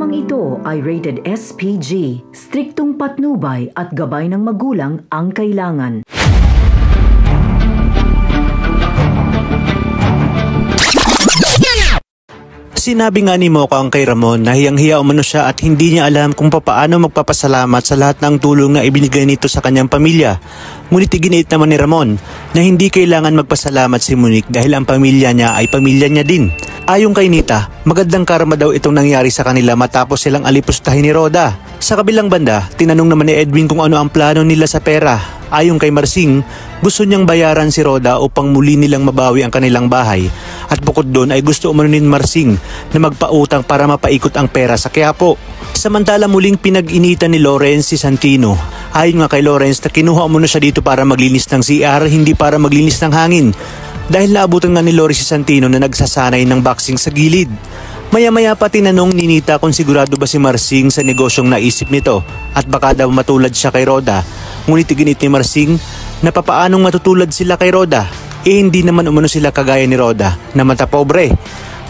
Programang ito ay rated SPG, striktong patnubay at gabay ng magulang ang kailangan. Sinabi nga ni Mokang kay Ramon na hiyang-hiya umano siya at hindi niya alam kung paano magpapasalamat sa lahat ng tulong na ibinigay nito sa kanyang pamilya. Ngunit iginiit naman ni Ramon na hindi kailangan magpasalamat si Monique dahil ang pamilya niya ay pamilya niya din. Ayon kay Nita, magandang karma daw itong nangyari sa kanila matapos silang alipustahin ni Roda. Sa kabilang banda, tinanong naman ni Edwin kung ano ang plano nila sa pera. Ayon kay Marsing, gusto niyang bayaran si Roda upang muli nilang mabawi ang kanilang bahay. At bukod doon ay gusto umano ni Marsing na magpautang para mapaikot ang pera sa Quiapo. Samantala muling pinag-initan ni Lawrence si Santino. Ayon nga kay Lawrence na kinuha umano siya dito para maglinis ng CR, hindi para maglinis ng hangin. Dahil naabutan nga ni Lawrence si Santino na nagsasanay ng boxing sa gilid. Maya-maya pa tinanong ni Nita kung sigurado ba si Marsing sa negosyong naisip nito at baka daw matulad siya kay Roda. Ngunit iginit ni Marsing na papaanong matutulad sila kay Roda. Hindi naman umano sila kagaya ni Roda na matapobre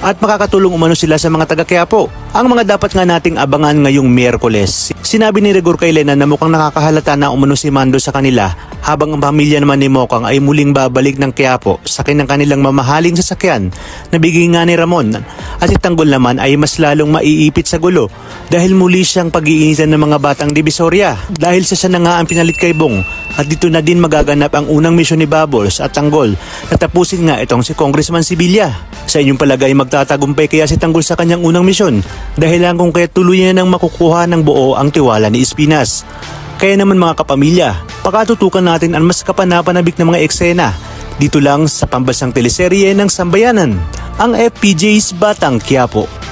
at makakatulong umano sila sa mga taga-Quiapo. Ang mga dapat nga nating abangan ngayong Miyerkules. Sinabi ni Rigor kay Lena na mukhang nakakahalata na umano si Mando sa kanila habang ang pamilya naman ni Mokang ay muling babalik ng Quiapo sa kanilang mamahaling sasakyan na bigay nga ni Ramon. At si Tanggol naman ay mas lalong maiipit sa gulo dahil muli siyang pag-iinitan ng mga batang Divisoria dahil siya na nga ang pinalit kay Bong. At dito na din magaganap ang unang misyon ni Bubbles at Tanggol na tapusin nga itong si Congressman Sibilya. Sa inyong palagay magtatagumpay kaya si Tanggol sa kanyang unang misyon dahil lang kung kaya tuluyan nang makukuha ng buo ang tiwala ni Espinas. Kaya naman mga kapamilya, pakatutukan natin ang mas kapanapanabik na mga eksena dito lang sa pambansang teleserye ng Sambayanan, ang FPJ's Batang Quiapo.